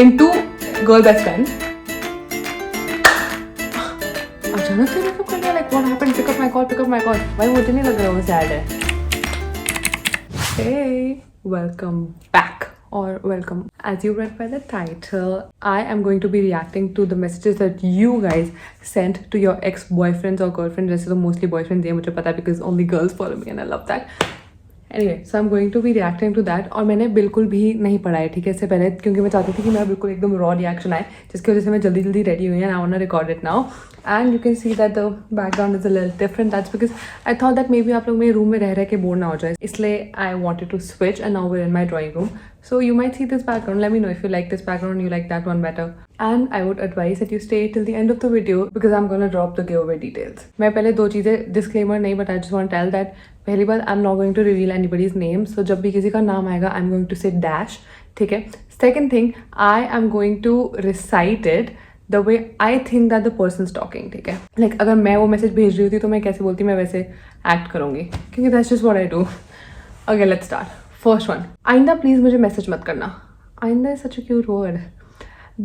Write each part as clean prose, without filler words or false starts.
into girl best friend. अचानक से pickup कर लिया, like what happened? Pick up my call. भाई मुझे नहीं लग रहा वो sad है. Hey, welcome back. Or welcome. As you read by the title, I am going to be reacting to the messages that you guys sent to your ex-boyfriends or girlfriends. जैसे तो mostly boyfriends हैं, मुझे पता है because only girls follow me and I love that. Anyway, so I'm going to be reacting to that. और मैंने बिल्कुल भी नहीं पढ़ा है, ठीक है, इससे पहले, क्योंकि मैं चाहती थी कि मेरा बिल्कुल एकदम रॉ रिएक्शन आए, जिसकी वजह से मैं जल्दी जल्दी रेडी हुई है. I want to record it now and you can see that the background is a little different. That's because I thought that maybe आप लोग मेरे रूम में रह के बोर ना हो जाए, इसलिए I wanted to switch and now we are in my drawing room. So you might see this background. Let me know if you like this background, you like that one better. And I would advise that you stay till the end of the video because I'm gonna drop the giveaway details. मैं पहले दो चीज़ें disclaimer नहीं, but I just want to tell that पहली बात I'm not going to reveal anybody's name. So जब भी किसी का नाम आएगा I'm going to say dash, ठीक है. Second thing, I am going to recite it the way I think that the person's talking, ठीक है. Like अगर मैं वो मैसेज भेज रही होती तो मैं कैसे बोलती, मैं वैसे एक्ट करूँगी, क्योंकि that's just what I do. Okay, let's start. First one, आइंदा प्लीज मुझे मैसेज मत करना. आइंदा is such a cute word.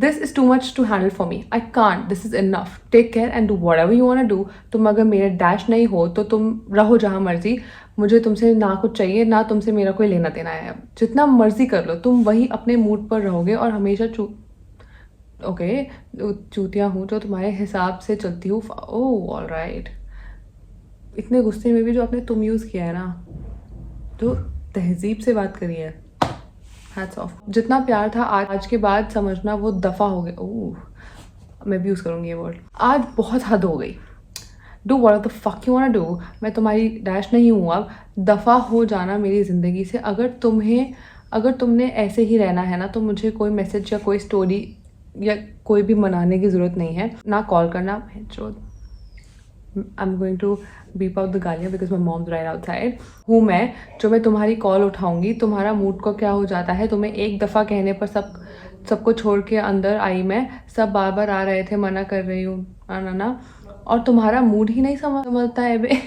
This is too much to handle for me. I can't. This is enough. Take care and do whatever you want to do. तुम अगर मेरे dash नहीं हो तो तुम रहो जहाँ मर्जी. मुझे तुमसे ना कुछ चाहिए, ना तुमसे मेरा कोई लेना देना है. जितना मर्जी कर लो, तुम वही अपने मूड पर रहोगे और हमेशा चूतिया हूँ जो तुम्हारे हिसाब से चलती हूँ. ओह ऑलराइट. इतने गुस्से में भी जो आपने तुम यूज़ किया है ना, तो तहजीब से बात करी है. Hats off. जितना प्यार था आज के बाद समझना वो दफ़ा हो गया. ओह, मैं भी यूज़ करूँगी ये वर्ड. आज बहुत हद हो गई. Do what the fuck you want to do. मैं तुम्हारी डैश नहीं हूँ अब. दफ़ा हो जाना मेरी ज़िंदगी से. अगर तुमने ऐसे ही रहना है ना, तो मुझे कोई मैसेज या कोई स्टोरी या कोई भी मनाने की ज़रूरत नहीं है. ना कॉल करना. I'm going to beep out the गालियाँ because my mom's right outside. हूँ मैं जो मैं तुम्हारी कॉल उठाऊंगी. तुम्हारा मूड को क्या हो जाता है, तुम्हें एक दफ़ा कहने पर सबको छोड़ के अंदर आई मैं. सब बार बार आ रहे थे, मना कर रही हूँ ना. और तुम्हारा मूड ही नहीं समझता है बे.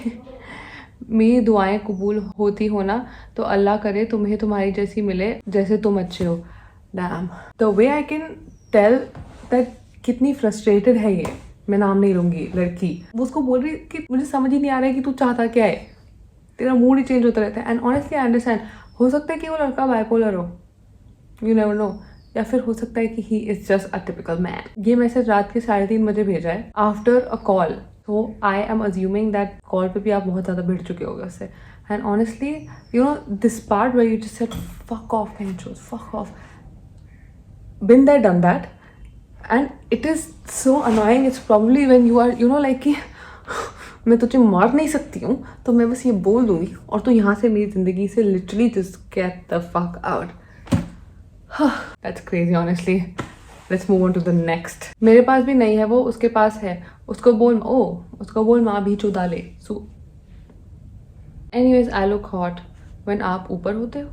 मेरी दुआएं कबूल होती हो ना, तो अल्लाह करे तुम्हें तुम्हारी जैसी मिले, जैसे तुम अच्छे हो. Damn. The way I can tell that कितनी फ्रस्ट्रेटेड है ये. मैं नाम नहीं लूँगी. लड़की वो उसको बोल रही कि मुझे समझ ही नहीं आ रहा है कि तू चाहता क्या है. तेरा मूड ही चेंज होता रहता है. And honestly I understand. हो सकता है कि वो लड़का बाइपोलर हो, यू नेवर नो. या फिर हो सकता है कि he is just a typical man. ये मैसेज रात के 3:30 बजे भेजा है after a call. So I am assuming that call पे भी आप बहुत ज़्यादा भिड़ चुके होगे उससे. And honestly you know this part where you just said fuck off पेंचोस, fuck off. Been that done that. And it is so annoying. It's probably when you are, you know, like कि मैं तुझे मार नहीं सकती हूँ, तो मैं बस ये बोल दूँगी और तो यहाँ से मेरी ज़िंदगी से literally just get the fuck out. That's crazy honestly. Let's move on to the next. मेरे पास भी नहीं है वो, उसके पास है. उसको बोल माँ भी चुदा ले. So anyways, I look hot when आप ऊपर होते हो.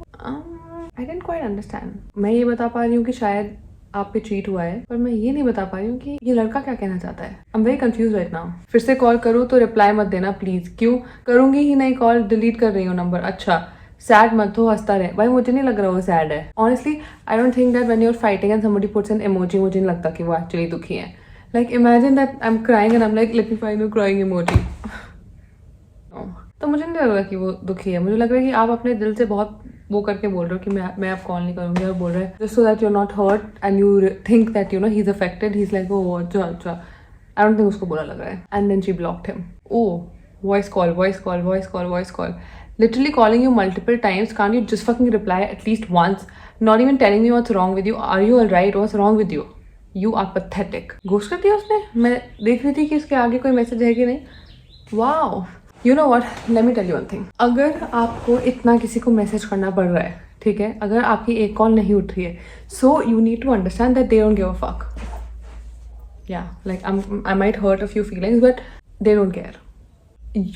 I didn't quite understand. मैं ये बता पा रही हूँ कि शायद आप पे चीट हुआ है, पर मैं ये नहीं बता पा रही हूँ कि ये लड़का क्या कहना चाहता है. I am very confuse right now. फिर से कॉल करूँ तो रिप्लाई मत देना प्लीज. क्यों? करूँगी ही नहीं कॉल, डिलीट कर रही हूँ नंबर. अच्छा, सैड मत हो, हंसता रहे. भाई मुझे नहीं लग रहा वो सैड है. Honestly I don't think that when you are fighting and somebody puts an emoji, मुझे नहीं लगता कि वो एक्चुअली दुखी है. Like imagine that I am crying and I am like let me find you crying emoji. तो मुझे नहीं लग रहा कि वो दुखी है. मुझे लग रहा है कि आप अपने दिल से बहुत वो करके बोल रहे हो कि मैं अब कॉल नहीं करूँगी, और बोल रहे हैं just so that you are not hurt and you think that you know he is affected. He is like वो अच्छा. आई डोंट थिंक उसको बुरा लग रहा है. And then she blocked him. Oh, voice call. Literally calling you multiple times. Can't you just fucking reply at least once? Not even telling me what's wrong with you. Are you alright? What's wrong with you? You are pathetic. Ghost कर दिया उसने. मैं देख रही थी कि इसके आगे कोई मैसेज है कि नहीं. Wow. You know what, let me tell you one thing. अगर आपको इतना किसी को मैसेज करना पड़ रहा है, ठीक है, अगर आपकी एक कॉल नहीं उठ रही है, so you need to understand that they don't give a fuck. या like I might hurt a few feelings but they don't care.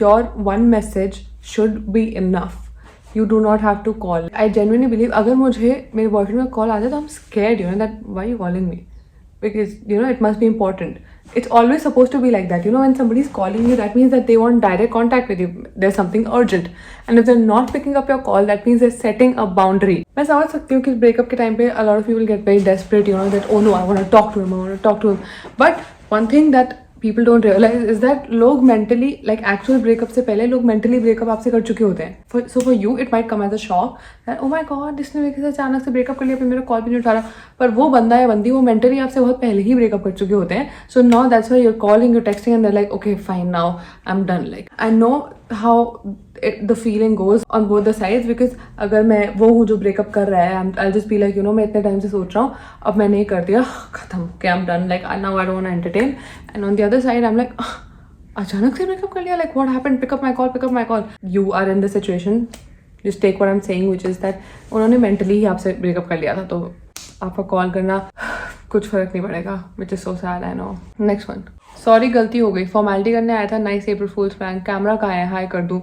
Your one message should be enough. You do not have to call. I genuinely believe अगर मुझे मेरे boyfriend का call आता है तो I am scared, you know, that why you calling me. because it must be important. It's always supposed to be like that. When somebody's calling you, that means that they want direct contact with you. There's something urgent. And if they're not picking up your call, that means they're setting a boundary. मैं समझ सकती हूँ कि breakup के time पे a lot of people get very desperate, that oh no, I want to talk to him. But one thing that people don't realize is that लोग mentally, like actual breakup से पहले लोग mentally breakup आपसे कर चुके होते हैं. So for you it might come as a shock that oh my god, इसने मेरे से अचानक से breakup कर लिया, फिर मेरा कॉल भी नहीं उठा रहा. पर वो बंदा या बंदी वो mentally आपसे बहुत पहले ही breakup कर चुके होते हैं. So now that's why you're calling, you're texting, and they're like okay fine, now I'm done. Like I know how the feeling goes on both the sides, because अगर मैं वो हूँ जो breakup कर रहा है, I'll just be like मैं इतने टाइम से सोच रहा हूँ, अब मैंने ये कर दिया, खत्म, okay I'm done, like now I don't want to entertain. And on the other side I'm like अचानक से breakup कर लिया, like what happened, pick up my call. You are in the situation, just take what I'm saying, which is that उन्होंने mentally ही आपसे breakup कर लिया था, तो आपका कॉल करना कुछ फर्क नहीं पड़ेगा, which is so sad, I know. Next one. Sorry गलती हो गई, फॉर्मेलिटी करने आया था, नाइस अप्रैल फूल्स प्रैंक, कैमरा कहाँ है, हाई कर दूँ,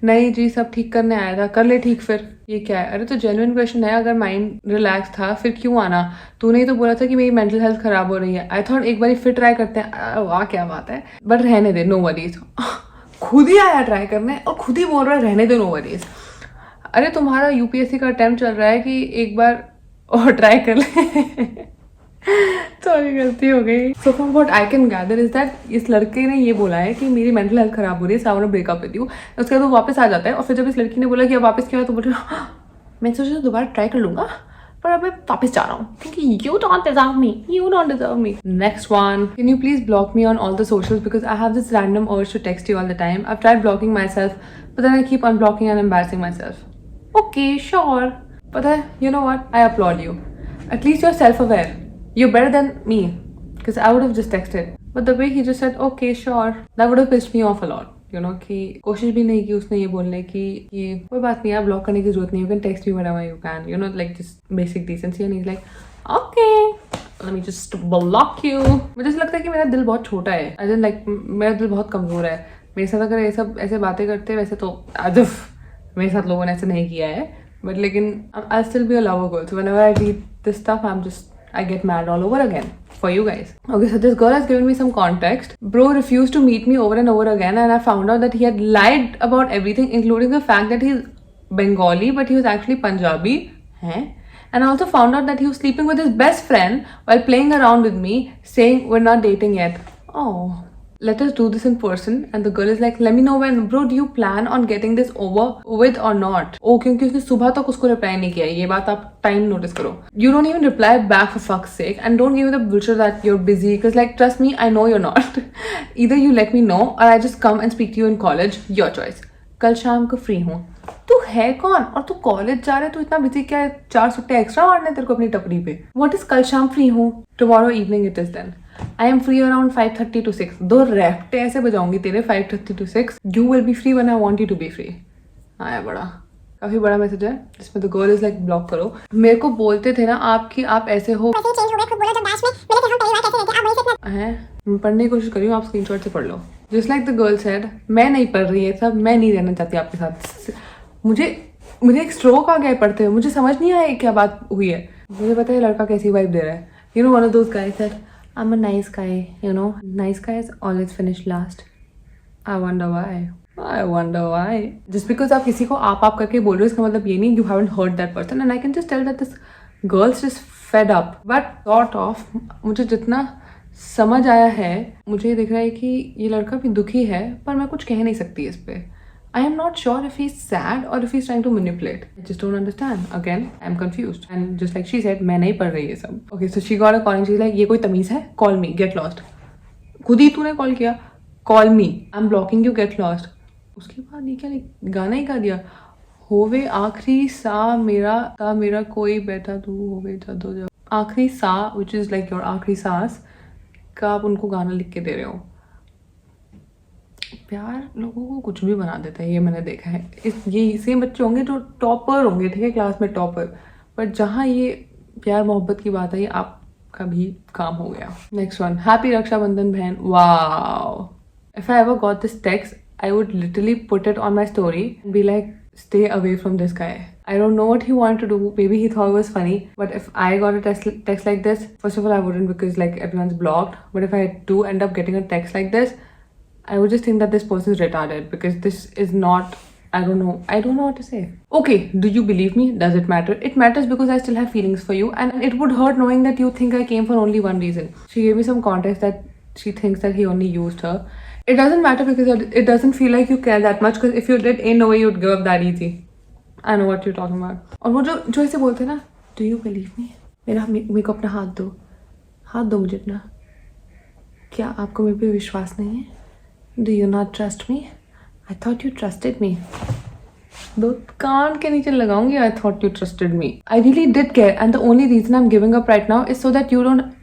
नहीं जी सब ठीक करने आया था, कर ले ठीक, फिर ये क्या है, अरे तो जेन्युइन क्वेश्चन है, अगर माइंड रिलैक्स था फिर क्यों आना, तूने ही तो बोला था कि मेरी मेंटल हेल्थ खराब हो रही है, आई थॉट एक बार फिर ट्राई करते हैं, वाह क्या बात है, बट रहने दे, नो वरीज. खुद ही आया ट्राई करने और खुद ही बोल रहा है रहने दे, नो वरीज. अरे तुम्हारा यूपीएससी का अटेम्प्ट चल रहा है कि एक बार और ट्राई कर ले. सॉरी गलती हो गई. So from what I can gather is that इस लड़के ने ये बोला है कि मेरी मेंटल हेल्थ खराब हो रही है, so I want to break up with you. उसके बाद वो वापस आ जाता है, और फिर जब इस लड़की ने बोला कि अब वापस क्या है, तो बोल रहा है मैं सोचा दोबारा ट्राई कर लूंगा, पर अब मैं वापस जा रहा हूँ क्योंकि you don't deserve me. Next one. Can you please block me on all the socials, because I have this random urge to text you all the time. I've tried blocking myself, but then I keep unblocking and embarrassing myself. Okay, sure. But you know what? I applaud you. At least you're self-aware. You're better than me, because I would have just texted. But the way he just said, okay, sure, that would have pissed me off a lot. कि कोशिश भी नहीं की उसने ये बोलने की कि कोई बात नहीं, आप ब्लॉक करने की जरूरत नहीं, you can text me whenever you can, like just basic decency. And he's like, okay, let me just block you. मुझे ऐसा लगता है कि मेरा दिल बहुत छोटा है, I don't like, मेरा दिल बहुत कमजोर है. मेरे साथ अगर ये सब ऐसे बातें करते, वैसे तो मेरे साथ लोगों ने ऐसे नहीं किया है, but लेकिन I'll still be a lover girl. So whenever I read this stuff, I get mad all over again for you guys. Okay, so this girl has given me some context. Bro refused to meet me over and over again, and I found out that he had lied about everything, including the fact that he's Bengali, but he was actually Punjabi. And I also found out that he was sleeping with his best friend while playing around with me, saying we're not dating yet. Oh. Let us do this in person. And the girl is like, let me know when. Bro, do you plan on getting this over with or not? Oh, क्योंकि उसने सुबह तक उसको reply नहीं किया, ये बात आप time notice करो. You don't even reply back for fuck's sake, and don't give me the bullshit that you're busy, because like trust me, I know you're not. Either you let me know or I just come and speak to you in college. Your choice. कल शाम को free हूँ. तू है कौन और तू college जा रहा है, तू इतना बिजी क्या है, 4 सुट्टे एक्स्ट्रा मारने तेरे को अपनी टपरी पे. What is कल शाम free हूँ? Tomorrow evening it is then. I am free around 5:30 to 6. 2 रैप्टे ऐसे बजाऊंगी तेरे 5:30 to 6. You will be free when I want you to be free. आया बड़ा, काफी बड़ा मैसेज है जिसमें the girl is like block करो. मेरे को बोलते थे ना आप ऐसे हो, हैं पढ़ने की कोशिश कर रही हूँ, आप स्क्रीनशॉट से पढ़ लो. Just like the girl said, मैं नहीं पढ़ रही है सब, मैं नहीं रहना चाहती आपके साथ. मुझे एक स्ट्रोक आ गया है पढ़ते हुए, मुझे समझ नहीं आया क्या बात हुई है. मुझे पता है लड़का कैसी वाइब दे रहा है. One of those guys said, I'm a nice guy, nice guys always finish last. I wonder why. Just because आप किसी को आप करके बोल रहे हो, इसका मतलब ये नहीं you haven't heard that person. And I can just tell that this girl's just fed up. But sort of, मुझे जितना समझ आया है, मुझे दिख रहा है कि ये लड़का भी दुखी है, पर मैं कुछ कह नहीं सकती इस पे. I am not sure if he's sad or if he's trying to manipulate. I just don't understand. Again, I'm confused. And just like she said, मैं नहीं पढ़ रही है सब. Okay, so she got a call and she's like, ये कोई तमीज़ है? Call me, get lost. खुद ही तूने कॉल किया. Call me. I'm blocking you, get lost. उसके बाद ये क्या गाना ही गा दिया. होवे आखिरी सा मेरा कोई बैठा तू होवे जदो जब. आखिरी सा, which is like your आखिरी सांस का आप उनको गाना लिख के दे रहे हो. प्यार लोगों को कुछ भी बना देता है, ये मैंने देखा है. ये सेम बच्चे होंगे जो टॉपर होंगे, ठीक है, क्लास में टॉपर, पर जहाँ ये प्यार मोहब्बत की बात है, ये आपका भी काम हो गया. Next one. हैप्पी रक्षाबंधन बहन. Wow. If I ever got this text, I would literally put it on my story, be like, stay away from this guy. I don't know what he wanted to do. Maybe he thought it was funny. But if I got a text like this, first of all, I wouldn't, because like everyone's blocked. But if I do end up getting a text like this, I would just think that this person is retarded, because this is not, I don't know what to say. Okay, do you believe me? Does it matter? It matters, because I still have feelings for you, and it would hurt knowing that you think I came for only one reason. She gave me some context that she thinks that he only used her. It doesn't matter, because it doesn't feel like you care that much, because if you did, ain't no way you'd give up that easy. I know what you're talking about. और वो जो ऐसे बोलते हैं ना, do you believe me? मेरे को अपना हाथ दो मुझे अपना. क्या आपको मेरे पे विश्वास नहीं है? Do you not trust me? I thought you trusted me. दो कान के नीचे लगाऊंगी. I thought you trusted me. I really did care, and the only reason I'm giving up right now is so that you don't.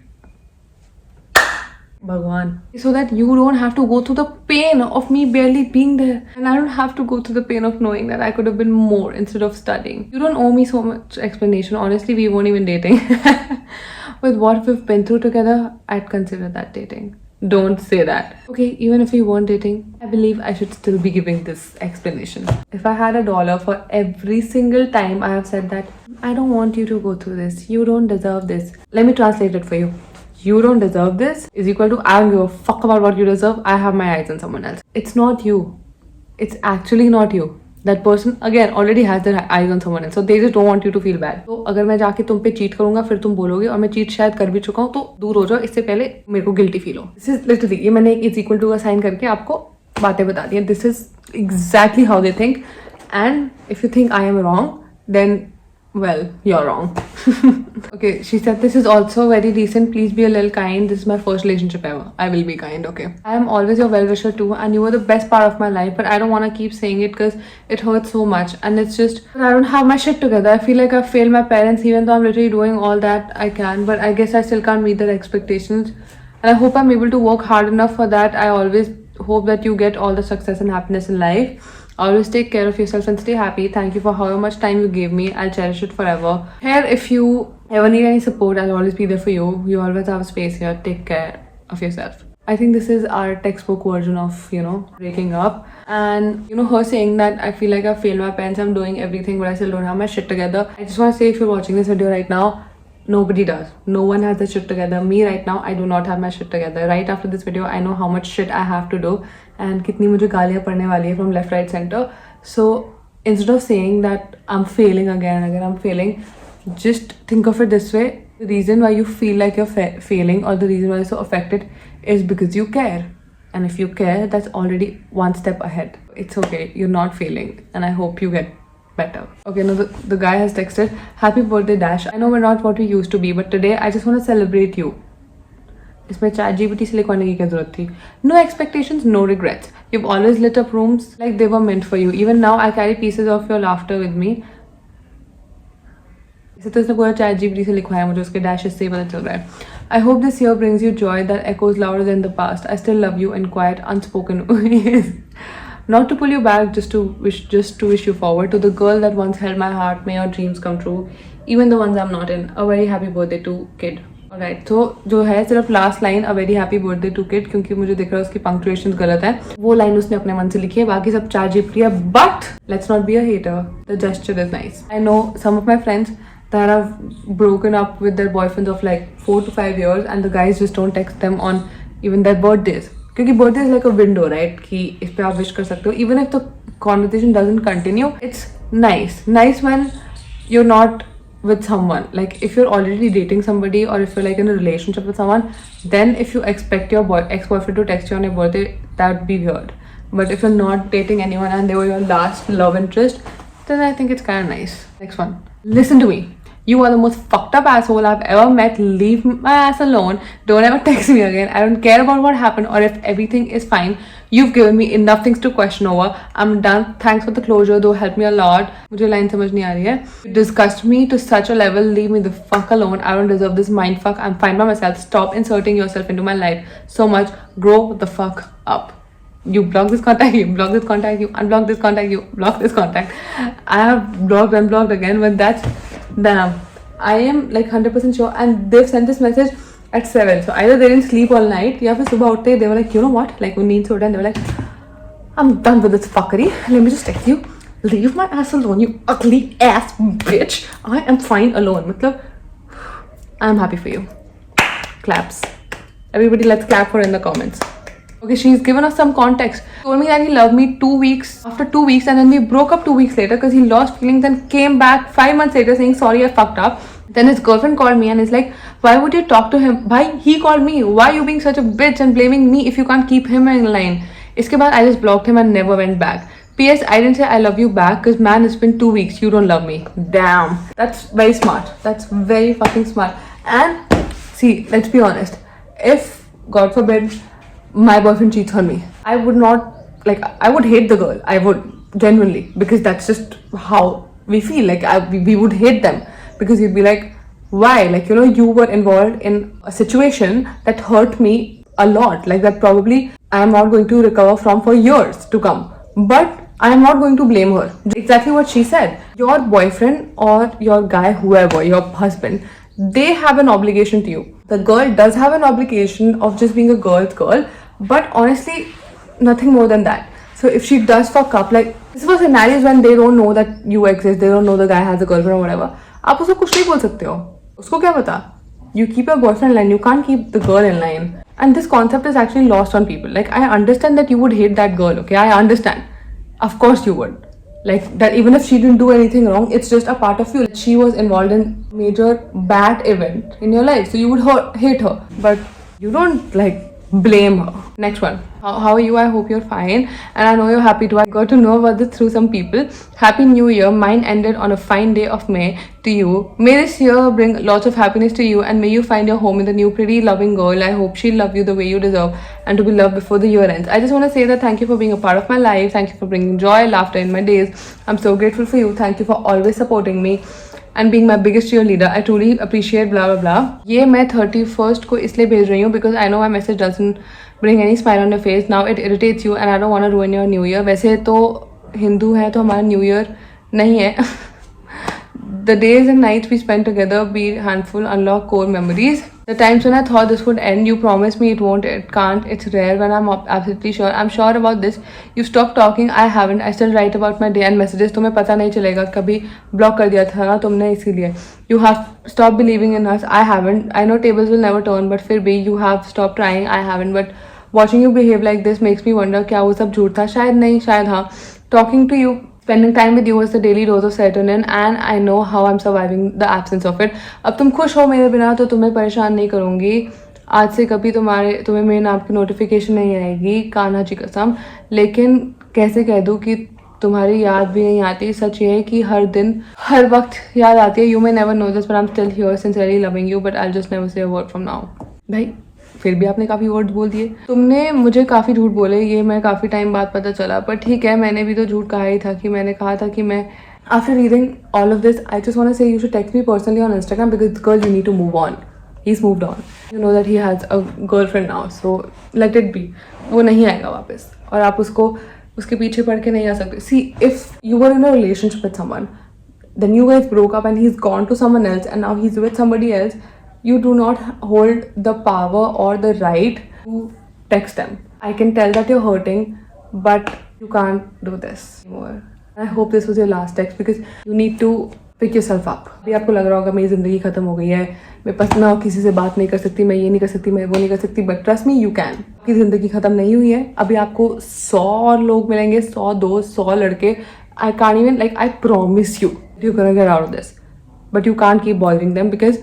Bhagwan. So that you don't have to go through the pain of me barely being there, and I don't have to go through the pain of knowing that I could have been more instead of studying. You don't owe me so much explanation. Honestly, we weren't even dating. With what we've been through together, I'd consider that dating. Don't say that. Okay, even if we weren't dating, I believe I should still be giving this explanation. If I had $1 for every single time I have said that, I don't want you to go through this, you don't deserve this. Let me translate it for you. You don't deserve this is equal to I don't give a fuck about what you deserve. I have my eyes on someone else. It's not you. It's actually not you. That person again already has their eyes on someone else, so they just don't want you to feel bad. तो अगर मैं जाके तुम पे cheat करूंगा, फिर तुम बोलोगे और मैं चीट शायद कर भी चुका हूँ, तो दूर हो जाओ, इससे पहले मेरे को गिल्टी फील हो. This is literally, ये मैंने एक इज इक्वल टू का साइन करके आपको बातें बता दी. This is exactly how they think, and if you think I am wrong, then well, you're wrong. Okay, she said this is also very recent. Please be a little kind. This is my first relationship ever. I will be kind, okay? I am always your well-wisher too, and you were the best part of my life, but I don't want to keep saying it because it hurts so much, and it's just I don't have my shit together. I feel like I've failed my parents, even though I'm literally doing all that I can, but I guess I still can't meet their expectations, and I hope I'm able to work hard enough for that. I always hope that you get all the success and happiness in life. Always take care of yourself and stay happy. Thank you for however much time you gave me. I'll cherish it forever. Here, if you ever need any support, I'll always be there for you. You always have a space here. Take care of yourself. I think this is our textbook version of, breaking up. And, her saying that I feel like I failed my parents. I'm doing everything, but I still don't have my shit together. I just want to say, if you're watching this video right now, nobody does. No one has their shit together. Me right now, I do not have my shit together. Right after this video, I know how much shit I have to do and kitni mujhe gaaliyan padne wali hai from left, right, center. So instead of saying that I'm failing again and again, I'm failing, just think of it this way. The reason why you feel like you're failing, or the reason why you're so affected, is because you care. And if you care, that's already one step ahead. It's okay. You're not failing, and I hope you get better. Okay, now the guy has texted, happy birthday Dash. I know we're not what we used to be, but today I just want to celebrate you. इसमें ChatGPT से लिखवाने की क्या जरूरत थी? No expectations, no regrets. You've always lit up rooms like they were meant for you. Even now, I carry pieces of your laughter with me. इसे तो इसने पूरा ChatGPT से लिखवाया, मुझे उसके dashes से ही पता चल रहा है. I hope this year brings you joy that echoes louder than the past. I still love you in quiet, unspoken ways. Not to pull you back, just to wish you forward. To the girl that once held my heart, may your dreams come true, even the ones I'm not in. A very happy birthday to kid. Alright, तो जो है सिर्फ last line, a very happy birthday to kid, क्योंकि मुझे दिख रहा है उसकी पंक्चुएशन गलत है. वो लाइन उसने अपने मन से लिखी है, बाकी सब ChatGPT है. But let's not be a hater. The gesture is nice. I know some of my friends that have broken up with their boyfriends of like 4 to 5 years, and the guys just don't text them on even their birthdays. क्योंकि birthday is like a window, right? कि इस पे आप wish कर सकते हो. Even if the conversation doesn't continue, it's nice when you're not with someone. Like if you're already dating somebody, or if you're like in a relationship with someone, then if you expect your ex-boyfriend to text you on your birthday, that would be weird. But if you're not dating anyone and they were your last love interest, then I think it's kind of nice. Next one. Listen to me. You are the most fucked up asshole I've ever met. Leave my ass alone. Don't ever text me again. I don't care about what happened or if everything is fine. You've given me enough things to question over. I'm done. Thanks for the closure, though. Helped me a lot. मुझे line समझ नहीं आ रही है. You disgust me to such a level. Leave me the fuck alone. I don't deserve this mindfuck. I'm fine by myself. Stop inserting yourself into my life so much. Grow the fuck up. You block this contact, you block this contact, you unblock this contact, you block this contact. I have blocked, unblocked again, but that's damn. I am like 100% sure, and they've sent this message at 7. So either they didn't sleep all night, या फिर सुबह उठते they were like, you know what? Like when नींद से उठे, they were like, I'm done with this fuckery. Let me just text you. leave my ass alone, you ugly ass bitch. I am fine alone. मतलब I'm happy for you. Claps. Everybody, let's clap for her in the comments. Okay, she's given us some context. Told me that he loved me 2 weeks, after 2 weeks, and then we broke up 2 weeks later because he lost feelings and came back 5 months later saying, sorry, I fucked up. Then his girlfriend called me and is like, why would you talk to him? Bhai, he called me. Why are you being such a bitch and blaming me if you can't keep him in line? Iske baad, I just blocked him and never went back. P.S. I didn't say I love you back because man, it's been 2 weeks. You don't love me. Damn. That's very smart. That's very fucking smart. And see, let's be honest. If, God forbid, my boyfriend cheats on me, I would not, like, I would hate the girl. I would, genuinely, because that's just how we feel. Like, we would hate them because you'd be like, why? Like, you know, you were involved in a situation that hurt me a lot. Like, that probably I am not going to recover from for years to come. But I am not going to blame her. Exactly what she said. Your boyfriend or your guy, whoever, your husband, they have an obligation to you. The girl does have an obligation of just being a girl's girl, but honestly, nothing more than that. So if she does fuck up, like, this was scenarios when they don't know that you exist, they don't know the guy has a girlfriend or whatever. आप उसको कुछ नहीं बोल सकते हो. उसको क्या पता? You keep your boyfriend in line, you can't keep the girl in line. And this concept is actually lost on people. Like, I understand that you would hate that girl, okay? I understand. Of course you would. Like, that even if she didn't do anything wrong, it's just a part of you. She was involved in major bad event in your life, so you would hate her. But you don't, like, blame her. Next one. How are you? I hope you're fine. And I know you're happy too. I got to know about this through some people. Happy New Year. Mine ended on a fine day of May to you. May this year bring lots of happiness to you and may you find your home in the new pretty loving girl. I hope she'll love you the way you deserve and to be loved before the year ends. I just want to say that thank you for being a part of my life. Thank you for bringing joy, laughter in my days. I'm so grateful for you. Thank you for always supporting me and being my biggest cheerleader. I truly appreciate blah blah blah. ये मैं 31st को इसलिए भेज रही हूँ because I know my message doesn't bring any smile on your face. Now it irritates you and I don't want to ruin your new year. वैसे तो हिंदू है तो हमारा न्यू ईयर नहीं है. The days and nights we spent together be handful, unlock core memories. The times when I thought this would end, you promised me it won't, it can't, it's rare when I'm absolutely sure. I'm sure about this. You stopped talking, I haven't. I still write about my day and messages. तुम्हें पता नहीं चलेगा कभी block कर दिया था ना तुमने इसीलिए. You have stopped believing in us, I haven't. I know tables will never turn, but फिर भी you have stopped trying, I haven't. But watching you behave like this makes me wonder क्या वो सब झूठ था? शायद नहीं, शायद हाँ. Talking to you, spending time with you was the daily dose of serotonin and I know how I'm surviving the absence of it. अब तुम खुश हो मेरे बिना तो तुम्हें परेशान नहीं करूँगी. आज से कभी तुम्हें मेरे नाम की नोटिफिकेशन नहीं आएगी, कान्हा जी कसम. लेकिन कैसे कह दूँ कि तुम्हारी याद भी नहीं आती. सच ये है कि हर दिन हर वक्त याद आती है. You may never know this but I'm still here sincerely loving you but I'll just never say a word from now. भाई फिर भी आपने काफ़ी वर्ड्स बोल दिए. तुमने मुझे काफ़ी झूठ बोले, ये मैं काफ़ी टाइम बाद पता चला. पर ठीक है, मैंने भी तो झूठ कहा ही था कि मैंने कहा था कि मैं after reading all of this I just want to say you should text me personally on Instagram because girl you need to move on. He is moved on. You know that he has a girlfriend now so let it be. वो नहीं आएगा वापस और आप उसको उसके पीछे पड़ के नहीं आ सकते. See if you were in a relationship with someone then you guys broke up and he's gone to someone else and now he's with somebody else, you do not hold the power or the right to text them. I can tell that you're hurting but you can't do this anymore. I hope this was your last text because you need to pick yourself up. अभी आपको लग रहा होगा मेरी ज़िंदगी ख़त्म हो गई है, मैं बस ना किसी से बात नहीं कर सकती, मैं ये नहीं कर सकती, मैं वो नहीं कर सकती. But trust me you can. आपकी ज़िंदगी ख़त्म नहीं हुई है. अभी आपको 100 लोग मिलेंगे, 100 दोस्त, 100 लड़के. I can't even, like, I promise you you're gonna get out of this but you can't keep bothering them because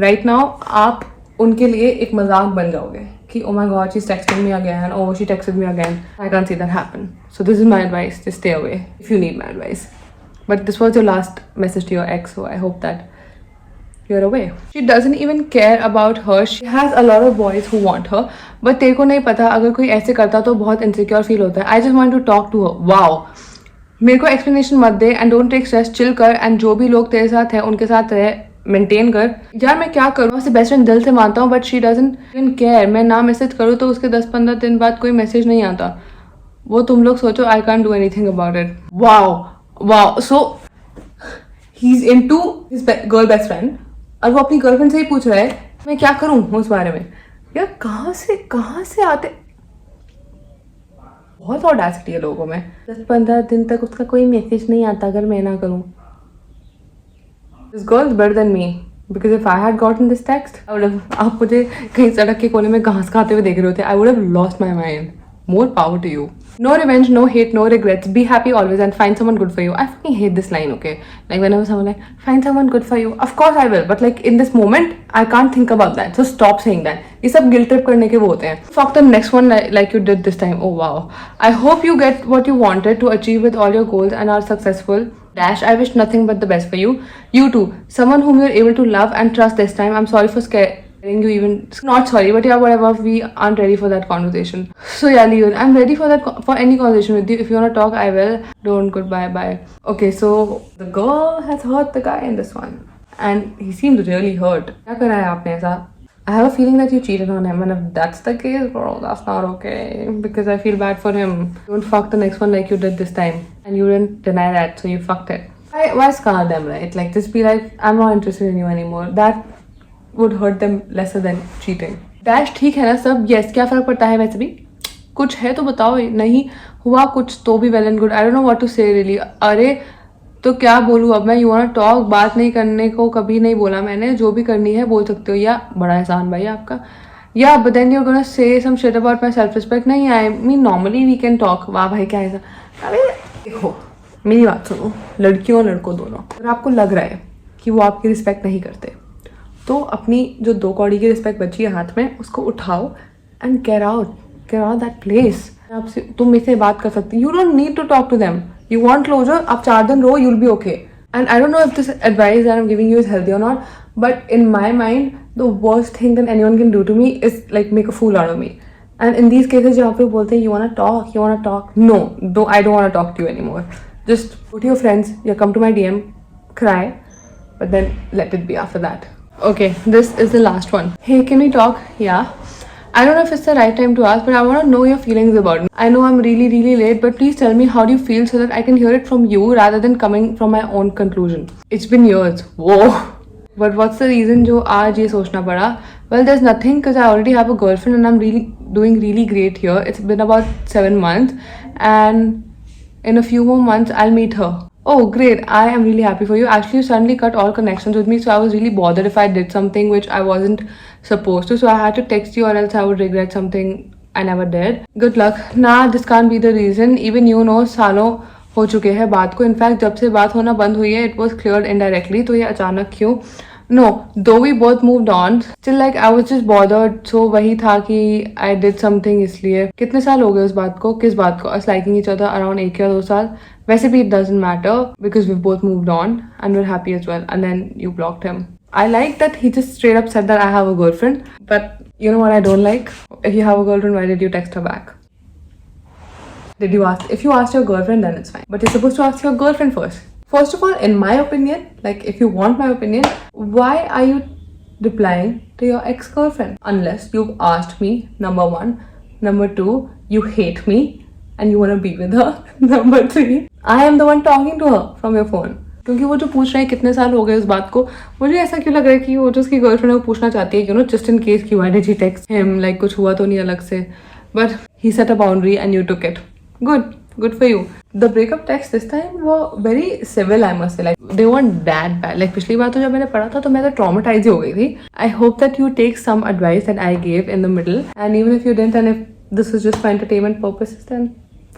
right now आप उनके लिए एक मजाक बन जाओगे कि oh my god she's texting me again, oh she texted me again. I can't see that happen. So this is my advice, just stay away if you need my advice. But this was your last message to your ex, so I hope that you're away. She doesn't even care about her. She has a lot of boys who want her but तेरे को नहीं पता अगर कोई ऐसे करता तो बहुत insecure feel होता है. I just want to talk to her. Wow. मेरे को एक्सप्लेनेशन मत दे and don't take stress. Chill कर एंड जो भी लोग तेरे साथ हैं उनके साथ रहे, मेंटेन कर. यार मैं क्या करूँ, उससे बेस्ट फ्रेंड दिल से मानता हूँ but she doesn't even care. मैं ना मैसेज करूँ तो उसके 10-15 दिन बाद कोई मैसेज नहीं आता. वो तुम लोग सोचो. I can't do anything about it. Wow wow. So he is into his girl best friend और वो अपनी गर्लफ्रेंड से ही पूछ रहा है मैं क्या करूँ उस बारे में. यार कहाँ से आते. बहुत ऑडेसिटी है लोगों में। 10-15 दिन तक उसका कोई मैसेज नहीं आता अगर मैं ना करूँ। This girl is better than me because if I had gotten this text, I would have, आप मुझे कहीं सड़क के कोने में घास खाते हुए देख रहे होते, I would have lost my mind. More power to you. No revenge, no hate, no regrets. Be happy always and find someone good for you. I fucking hate this line, okay? Like whenever someone like, find someone good for you. Of course I will, but like in this moment, I can't think about that. So stop saying that. ये सब guilt trip करने के वो होते हैं. Fuck the next one like you did this time. Oh wow. I hope you get what you wanted to achieve with all your goals and are successful. Dash, I wish nothing but the best for you. You too. Someone whom you're able to love and trust this time. I'm sorry for scaring you even. Not sorry, but yeah, whatever. We aren't ready for that conversation. So yeah, Leon, I'm ready for that, for any conversation with you. If you want to talk, I will. Don't, goodbye, bye. Okay, so the girl has hurt the guy in this one. And he seemed really hurt. क्या करा है आपने ऐसा? I have a feeling that you cheated on him, and if that's the case, bro, that's not okay. Because I feel bad for him. Don't fuck the next one like you did this time, and you didn't deny that, so you fucked it. Why scar them, right? Like just be like, I'm not interested in you anymore. That would hurt them lesser than cheating. Dash ठीक है ना सब? Yes. क्या फर्क पड़ता है वैसे भी? कुछ है तो बताओ. नहीं हुआ कुछ तो भी well and good. I don't know what to say really. अरे तो क्या बोलूँ अब मैं? यू वांट टॉक, बात नहीं करने को कभी नहीं बोला मैंने. जो भी करनी है बोल सकते हो. या बड़ा एहसान भाई आपका. या but then you gonna say some shit about my self respect. नहीं, I mean normally we can talk. वाह भाई क्या ऐसा. अरे देखो मेरी बात सुनो, लड़कियों लड़कों दोनों, अगर आपको लग रहा है कि वो आपकी रिस्पेक्ट नहीं करते तो अपनी जो 2 कौड़ी की रिस्पेक्ट बची है हाथ में उसको उठाओ and get out that place. आपसे तुम इससे बात कर सकती. You don't need to talk to them. You want closure? आप 4 दिन रहो, you'll be okay. And I don't know if this advice that I'm giving you is healthy or not, but in my mind, the worst thing that anyone can do to me is like make a fool out of me. And in these cases, जहाँ पे बोलते हैं you wanna talk, no, I don't wanna talk to you anymore. Just go to your friends, या come to my DM, cry, but then let it be after that. Okay, this is the last one. Hey, can we talk? Yeah. I don't know if it's the right time to ask, but I want to know your feelings about me. I know I'm really late, but please tell me how do you feel so that I can hear it from you rather than coming from my own conclusion. It's been years. Whoa. But what's the reason जो आज ये सोचना पड़ा? Well, there's nothing because I already have a girlfriend and I'm really doing really great here. It's been about 7 months and in a few more months I'll meet her. Oh, great. I am really happy for you. Actually, you suddenly cut all connections with me, so I was really bothered if I did something which I wasn't supposed to. So I had to text you or else I would regret something I never did. Good luck. Nah, this can't be the reason. Even you know, सालों हो चुके हैं बात को. In fact जब से बात होना बंद हुई है, it was cleared indirectly. तो ये अचानक क्यों? No, though we both moved on, still like I was just bothered. So वही था कि I did something इसलिए. कितने साल हो गए उस बात को? किस बात को? Us liking each other around 1 या 2 साल. वैसे भी it doesn't matter because we've both moved on and we're happy as well. And then you blocked him. I like that he just straight up said that I have a girlfriend. But you know what I don't like? If you have a girlfriend, why did you text her back? Did you ask? If you asked your girlfriend, then it's fine. But you're supposed to ask your girlfriend first. First of all, in my opinion, like if you want my opinion, why are you replying to your ex-girlfriend? Unless you've asked me, number 1. Number 2, you hate me and you want to be with her. Number 3, I am the one talking to her from your phone. क्योंकि वो जो पूछ रहे हैं कितने साल हो गए उस बात को, मुझे ऐसा क्यों लग रहा है कि वो जो उसकी गर्लफ्रेंड है वो पूछना चाहती है, you know, just in case कि why did she text him, like कुछ हुआ तो नहीं अलग से. But he set a boundary and you took it. Good for you. The breakup text this time were very civil, I must say. Like they weren't that bad. Like पिछली बार तो जब मैंने पढ़ा था तो मैं तो traumatized ही हो गई थी. I hope that you take some advice that I gave in the middle, and even if you didn't, and if this was just for entertainment purposes, then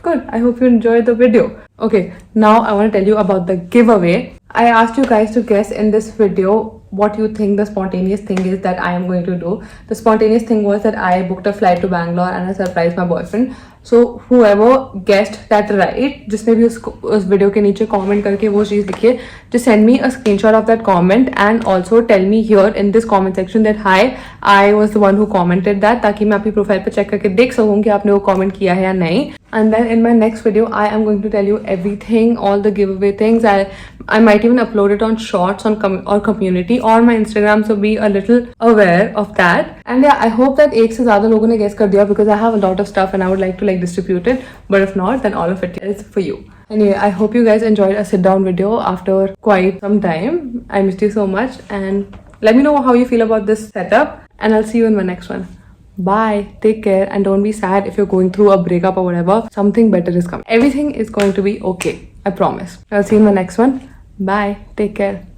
good. I hope you enjoyed the video. Okay, now I want to tell you about the giveaway. I asked you guys to guess in this video what you think the spontaneous thing is that I am going to do. The spontaneous thing was that I booked a flight to Bangalore and I surprised my boyfriend. So whoever guessed that right, जिसने भी उस video के नीचे comment करके वो चीज़ लिखी है, just send me a screenshot of that comment and also tell me here in this comment section that hi, I was the one who commented that, ताकि मैं आपकी प्रोफाइल पे चेक करके देख सकूँ कि आपने वो कमेंट किया है या नहीं. And then in my next video, I am going to tell you everything, all the giveaway things. I might even upload it on Shorts on or community or my Instagram, so be a little aware of that. And yeah, I hope that एक से ज़्यादा लोगों ने guess कर दिया because I have a lot of stuff and I would like to like distribute it. But if not, then all of it is for you. Anyway, I hope you guys enjoyed a sit-down video after quite some time. I missed you so much, and let me know how you feel about this setup, and I'll see you in my next one. Bye. Take care and don't be sad if you're going through a breakup or whatever. Something better is coming. Everything is going to be okay. I promise. I'll see you in the next one. Bye. Take care.